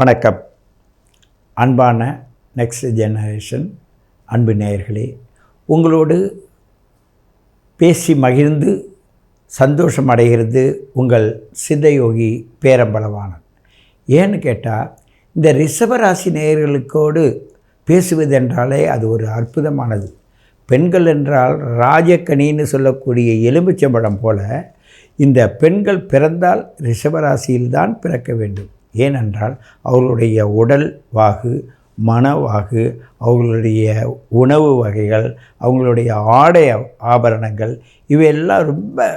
வணக்கம். அன்பான next generation அன்பு நேயர்களே, உங்களோடு பேசி மகிழ்ந்து சந்தோஷம் அடைகிறது உங்கள் சித்தயோகி பேரம்பலவாணன். ஏன்னு கேட்டால், இந்த ரிஷபராசி நேயர்களுக்கோடு பேசுவதென்றாலே அது ஒரு அற்புதமானது. பெண்கள் என்றால் ராஜக்கனின்னு சொல்லக்கூடிய எலுமிச்சம்பழம் போல இந்த பெண்கள் பிறந்தால் ரிஷபராசியில்தான் பிறக்க வேண்டும். ஏனென்றால் அவர்களுடைய உடல் வாகு, மனவாகு, அவர்களுடைய உணவு வகைகள், அவங்களுடைய ஆடை ஆபரணங்கள் இவையெல்லாம் ரொம்ப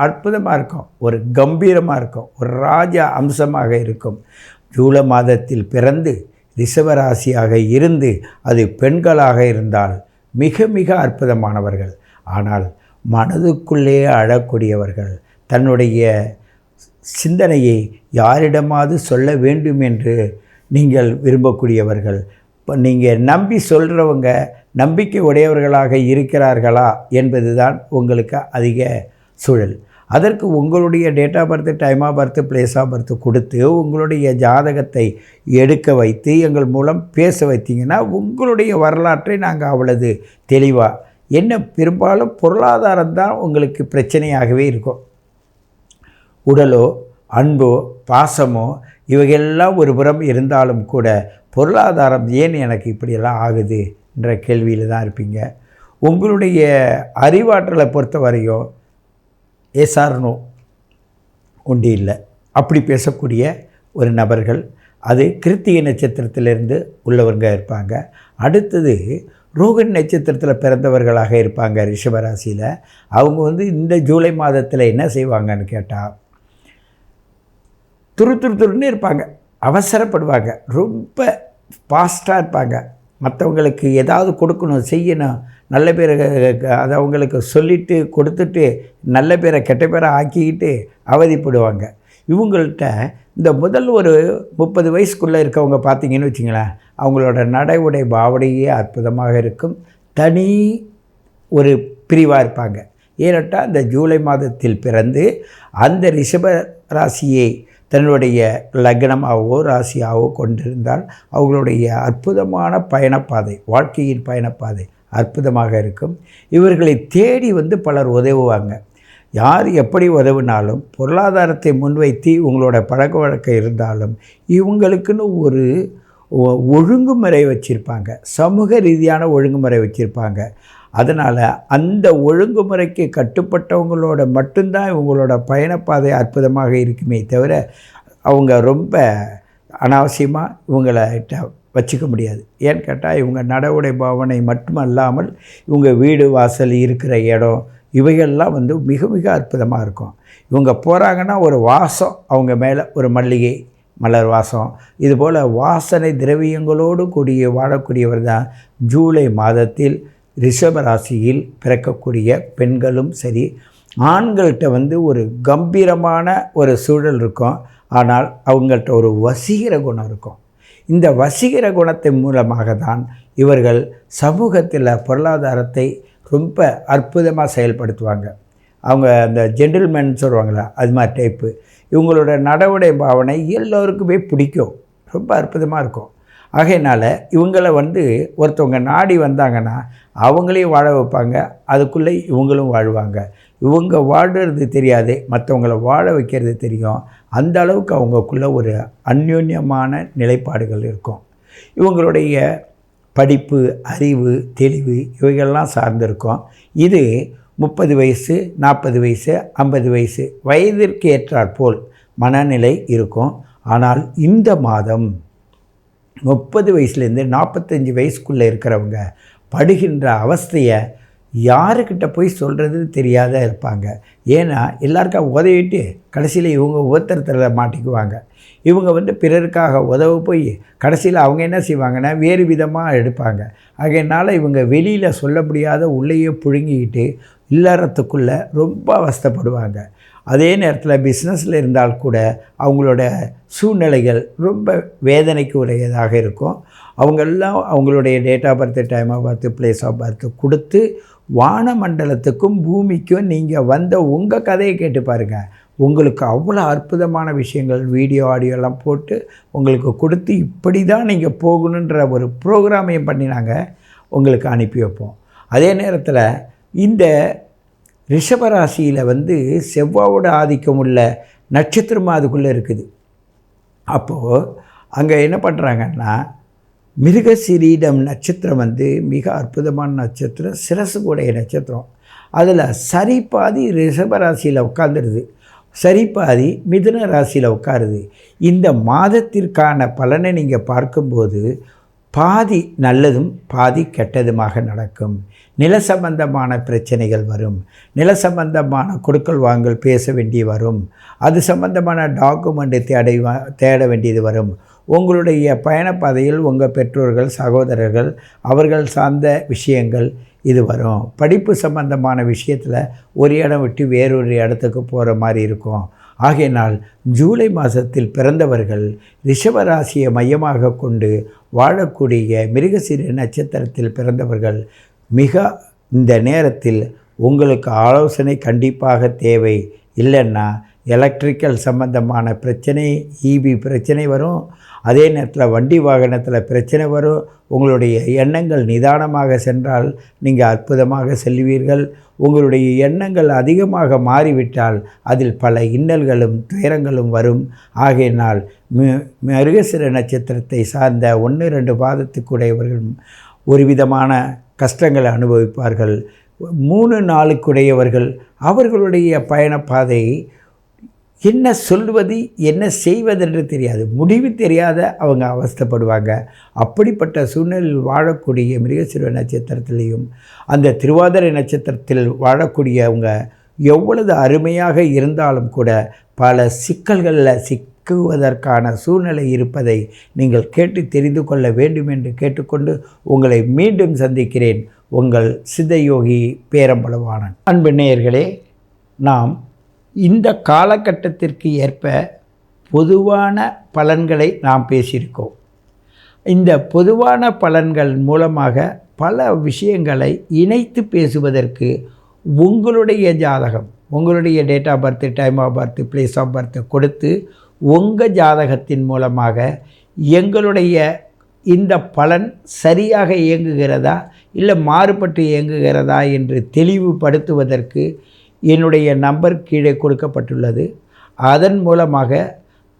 அற்புதமாக இருக்கும், ஒரு கம்பீரமாக இருக்கும், ஒரு ராஜ அம்சமாக இருக்கும். ஜூலை மாதத்தில் பிறந்து ரிஷபராசியாக இருந்து அது பெண்களாக இருந்தால் மிக மிக அற்புதமானவர்கள். ஆனால் மனதுக்குள்ளே அழக்கூடியவர்கள், தன்னுடைய சிந்தனையை யாரிடமாவது சொல்ல வேண்டும் என்று நீங்கள் விரும்பக்கூடியவர்கள். இப்போ நீங்கள் நம்பி சொல்கிறவங்க நம்பிக்கை உடையவர்களாக இருக்கிறார்களா என்பது தான் உங்களுக்கு அதிக சூழல். அதற்கு உங்களுடைய date of birth, time of birth, place of birth கொடுத்து உங்களுடைய ஜாதகத்தை எடுக்க வைத்து எங்கள் மூலம் பேச வைத்தீங்கன்னா உங்களுடைய வரலாற்றை நாங்கள் அவ்வளவு தெளிவாக என்ன, பெரும்பாலும் பொருளாதாரம் தான் உங்களுக்கு பிரச்சனையாகவே இருக்கும். உடலோ அன்போ பாசமோ இவையெல்லாம் ஒரு புறம் இருந்தாலும் கூட பொருளாதாரம் ஏன் எனக்கு இப்படியெல்லாம் ஆகுது என்ற கேள்வியில் தான் இருப்பீங்க. உங்களுடைய அறிவாற்றலை பொறுத்த வரையும் ஏசார்னோ ஒன்று இல்லை, அப்படி பேசக்கூடிய ஒரு நபர்கள். அது கிருத்திகை நட்சத்திரத்திலிருந்து உள்ளவங்க இருப்பாங்க. அடுத்தது ரோகிணி நட்சத்திரத்தில் பிறந்தவர்களாக இருப்பாங்க ரிஷபராசியில். அவங்க இந்த ஜூலை மாதத்தில் என்ன செய்வாங்கன்னு கேட்டால், துருன்னு இருப்பாங்க, அவசரப்படுவாங்க, ரொம்ப ஃபாஸ்ட்டாக இருப்பாங்க. மற்றவங்களுக்கு ஏதாவது கொடுக்கணும், செய்யணும், நல்ல பேரை அதை அவங்களுக்கு சொல்லிவிட்டு கொடுத்துட்டு நல்ல பேரை கெட்ட பேரை ஆக்கிக்கிட்டு அவதிப்படுவாங்க. இவங்கள்ட்ட இந்த முதல் ஒரு 30 வயசுக்குள்ளே இருக்கவங்க பார்த்திங்கன்னு வச்சிங்களேன், அவங்களோட நடை உடை பாவனையே அற்புதமாக இருக்கும். தனி ஒரு பிரிவாக இருப்பாங்க. ஏனென்றால் இந்த ஜூலை மாதத்தில் பிறந்து அந்த ரிஷப ராசியை தன்னுடைய லக்னமாகவோ ராசியாகவோ கொண்டிருந்தால் அவர்களுடைய அற்புதமான பயணப்பாதை, வாழ்க்கையின் பயணப்பாதை அற்புதமாக இருக்கும். இவர்களை தேடி பலர் உதவுவாங்க. யார் எப்படி உதவினாலும் பொருளாதாரத்தை முன்வைத்து உங்களோட பழக்க வழக்கம் இருந்தாலும் இவங்களுக்குன்னு ஒரு ஒழுங்குமுறை வச்சுருப்பாங்க, சமூக ரீதியான ஒழுங்குமுறை வச்சுருப்பாங்க. அதனால் அந்த ஒழுங்குமுறைக்கு கட்டுப்பட்டவங்களோட மட்டும்தான் இவங்களோட பயணப்பாதை அற்புதமாக இருக்குமே தவிர அவங்க ரொம்ப அனாவசியமாக இவங்கள்ட்ட வச்சுக்க முடியாது. ஏன்னு கேட்டால் இவங்க நடவுடை பாவனை மட்டுமல்லாமல் இவங்க வீடு வாசல் இருக்கிற இடம் இவைகள்லாம் மிக மிக அற்புதமாக இருக்கும். இவங்க போகிறாங்கன்னா ஒரு வாசம் அவங்க மேலே, ஒரு மல்லிகை மலர் வாசம், இதுபோல் வாசனை திரவியங்களோடு கூடிய வாழக்கூடியவர் தான் ஜூலை மாதத்தில் ரிஷபராசியில் பிறக்கக்கூடிய பெண்களும் சரி. ஆண்கள்கிட்ட ஒரு கம்பீரமான ஒரு சூழல் இருக்கும். ஆனால் அவங்கள்ட்ட ஒரு வசீகர குணம் இருக்கும். இந்த வசீகர குணத்தின் மூலமாக தான் இவர்கள் சமூகத்தில் பொருளாதாரத்தை ரொம்ப அற்புதமாக செயல்படுத்துவாங்க. அவங்க அந்த ஜென்டில்மேன் சொல்லுவாங்களா, அது மாதிரி டைப்பு. இவங்களோட நடவடை பாவனை எல்லோருக்குமே பிடிக்கும், ரொம்ப அற்புதமாக இருக்கும். ஆகையினால் இவங்களை ஒருத்தவங்க நாடி வந்தாங்கன்னா அவங்களையும் வாழ வைப்பாங்க, அதுக்குள்ளே இவங்களும் வாழ்வாங்க. இவங்க வாழ்கிறது தெரியாது, மற்றவங்கள வாழ வைக்கிறது தெரியும். அந்த அளவுக்கு அவங்களுக்குள்ள ஒரு அந்யோன்யமான நிலைப்பாடுகள் இருக்கும். இவங்களுடைய படிப்பு, அறிவு, தெளிவு இவைகள்லாம் சார்ந்திருக்கும். இது 30 வயசு, 40 வயசு, 50 வயசு வயதிற்கு ஏற்றாற்போல் மனநிலை இருக்கும். ஆனால் இந்த மாதம் 30 வயசுலேருந்து 45 வயசுக்குள்ளே இருக்கிறவங்க படுகின்ற அவஸ்தையை யாருக்கிட்ட போய் சொல்கிறதுன்னு தெரியாத இருப்பாங்க. ஏன்னா எல்லாருக்கும் உதவிட்டு கடைசியில் இவங்க உபத்திரத்தில் மாட்டிக்குவாங்க. இவங்க பிறருக்காக உதவ போய் கடைசியில் அவங்க என்ன செய்வாங்கன்னா வேறு விதமாக எடுப்பாங்க. அதனால் இவங்க வெளியில் சொல்ல முடியாத உள்ளேயே புழுங்கிக்கிட்டு இல்லறத்துக்குள்ளே ரொம்ப அவஸ்தைப்படுவாங்க. அதே நேரத்தில் பிஸ்னஸில் இருந்தால் கூட அவங்களோட சூழ்நிலைகள் ரொம்ப வேதனைக்கு உடையதாக இருக்கும். அவங்கெல்லாம் அவங்களுடைய date of birth, time of birth, place of birth கொடுத்து வானமண்டலத்துக்கும் பூமிக்கும் நீங்கள் உங்கள் கதையை கேட்டு பாருங்கள். உங்களுக்கு அவ்வளோ அற்புதமான விஷயங்கள் வீடியோ ஆடியோலாம் போட்டு உங்களுக்கு கொடுத்து இப்படி தான் நீங்கள் போகணுன்ற ஒரு ப்ரோக்ராமையும் பண்ணி நாங்கள் உங்களுக்கு அனுப்பி வைப்போம். அதே நேரத்தில் இந்த ரிஷபராசியில் செவ்வாயோட ஆதிக்கம் உள்ள நட்சத்திரமாக அதுக்குள்ளே இருக்குது. அப்போது அங்கே என்ன பண்ணுறாங்கன்னா, மிருகசீரிடம் நட்சத்திரம் மிக அற்புதமான நட்சத்திரம், சிரசு கூடைய நட்சத்திரம். அதில் சரிபாதி ரிஷபராசியில் உட்காந்துருது, சரிபாதி மிதுன ராசியில் உட்காருது. இந்த மாதத்திற்கான பலனை நீங்கள் பார்க்கும்போது பாதி நல்லதும் பாதி கெட்டதுமாக நடக்கும். நில சம்பந்தமான பிரச்சனைகள் வரும், நில சம்பந்தமான கொடுக்கல் வாங்கல் பேச வேண்டி வரும், அது சம்பந்தமான டாக்குமெண்ட்டு தேட வேண்டியது வரும். உங்களுடைய பயணப்பாதையில் உங்கள் பெற்றோர்கள், சகோதரர்கள், அவர்கள் சார்ந்த விஷயங்கள் இது வரும். படிப்பு சம்பந்தமான விஷயத்தில் ஒரு இடம் விட்டு வேறொரு இடத்துக்கு போகிற மாதிரி இருக்கும். ஆகையினால் ஜூலை மாதத்தில் பிறந்தவர்கள் ரிஷபராசியை மையமாக கொண்டு வாழக்கூடிய மிருகசீரிட நட்சத்திரத்தில் பிறந்தவர்கள் இந்த நேரத்தில் உங்களுக்கு ஆலோசனை கண்டிப்பாக தேவை. இல்லைன்னா எலக்ட்ரிக்கல் சம்பந்தமான பிரச்சனை, ஈபி பிரச்சனை வரும். அதே நேரத்தில் வண்டி வாகனத்தில் பிரச்சனை வரும். உங்களுடைய எண்ணங்கள் நிதானமாக சென்றால் நீங்கள் அற்புதமாக செல்வீர்கள். உங்களுடைய எண்ணங்கள் அதிகமாக மாறிவிட்டால் அதில் பல இன்னல்களும் துயரங்களும் வரும். ஆகையினால் மிருகசீரிட நட்சத்திரத்தை சார்ந்த 1-2 பாதத்துக்குடையவர்கள் ஒரு விதமான கஷ்டங்களை அனுபவிப்பார்கள். 3-4க்குடையவர்கள் அவர்களுடைய பயணப்பாதை என்ன சொல்வது என்ன செய்வதென்று தெரியாது, முடிவு தெரியாத அவங்க அவஸ்தைப்படுவாங்க. அப்படிப்பட்ட சூழ்நிலையில் வாழக்கூடிய மிருகசீரிட நட்சத்திரத்திலையும் அந்த திருவாதிரை நட்சத்திரத்தில் வாழக்கூடியவங்க எவ்வளவு அருமையாக இருந்தாலும் கூட பல சிக்கல்களில் சிக்குவதற்கான சூழ்நிலை இருப்பதை நீங்கள் கேட்டு தெரிந்து கொள்ள வேண்டும் என்று கேட்டுக்கொண்டு உங்களை மீண்டும் சந்திக்கிறேன். உங்கள் சித்தயோகி பேரம்பலவாணன். அன்பு நேயர்களே, நாம் இந்த காலகட்டத்திற்கு ஏற்ப பொதுவான பலன்களை நாம் பேசியிருக்கோம். இந்த பொதுவான பலன்கள் மூலமாக பல விஷயங்களை இணைத்து பேசுவதற்கு உங்களுடைய ஜாதகம், உங்களுடைய date of birth, time of birth, place of birth கொடுத்து உங்கள் ஜாதகத்தின் மூலமாக எங்களுடைய இந்த பலன் சரியாக இயங்குகிறதா இல்லை மாறுபட்டு இயங்குகிறதா என்று தெளிவுபடுத்துவதற்கு என்னுடைய நம்பர் கீழே கொடுக்கப்பட்டுள்ளது. அதன் மூலமாக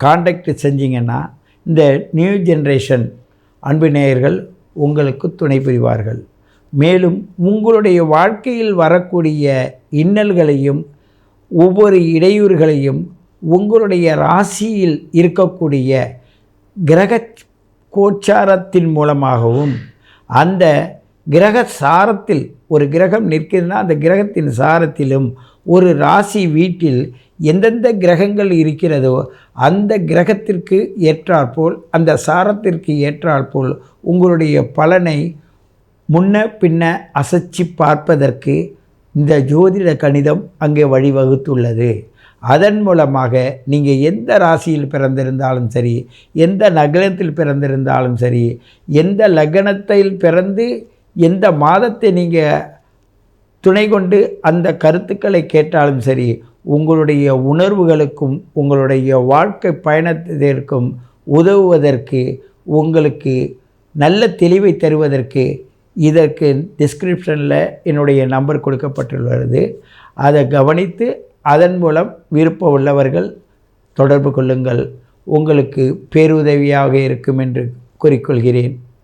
காண்டாக்ட் செஞ்சிங்கன்னா இந்த நியூ ஜென்ரேஷன் அன்பு நேயர்கள் உங்களுக்கு துணை புரிவார்கள். மேலும் உங்களுடைய வாழ்க்கையில் வரக்கூடிய இன்னல்களையும் ஒவ்வொரு இடையூறுகளையும் உங்களுடைய ராசியில் இருக்கக்கூடிய கிரக கோச்சாரத்தின் மூலமாகவும் அந்த கிரக சாரத்தில் ஒரு கிரகம் நிற்கிறதுனா அந்த கிரகத்தின் சாரத்திலும் ஒரு ராசி வீட்டில் எந்தெந்த கிரகங்கள் இருக்கிறதோ அந்த கிரகத்திற்கு ஏற்றாற்போல் அந்த சாரத்திற்கு ஏற்றாற்போல் உங்களுடைய பலனை முன்ன பின்ன அசைச்சி பார்ப்பதற்கு இந்த ஜோதிட கணிதம் அங்கே வழிவகுத்துள்ளது. அதன் மூலமாக நீங்கள் எந்த ராசியில் பிறந்திருந்தாலும் சரி, எந்த நகரத்தில் பிறந்திருந்தாலும் சரி, எந்த லக்னத்தில் பிறந்து எந்த மாதத்தை நீங்கள் துணை கொண்டு அந்த கருத்துக்களை கேட்டாலும் சரி, உங்களுடைய உணர்வுகளுக்கும் உங்களுடைய வாழ்க்கை பயணத்திற்கும் உதவுவதற்கு உங்களுக்கு நல்ல தெளிவை தருவதற்கு இதற்கு டிஸ்கிரிப்ஷனில் என்னுடைய நம்பர் கொடுக்கப்பட்டுள்ளது. அதை கவனித்து அதன் மூலம் விருப்பம் உள்ளவர்கள் தொடர்பு கொள்ளுங்கள். உங்களுக்கு பேருதவியாக இருக்கும் என்று கூறிக்கொள்கிறேன்.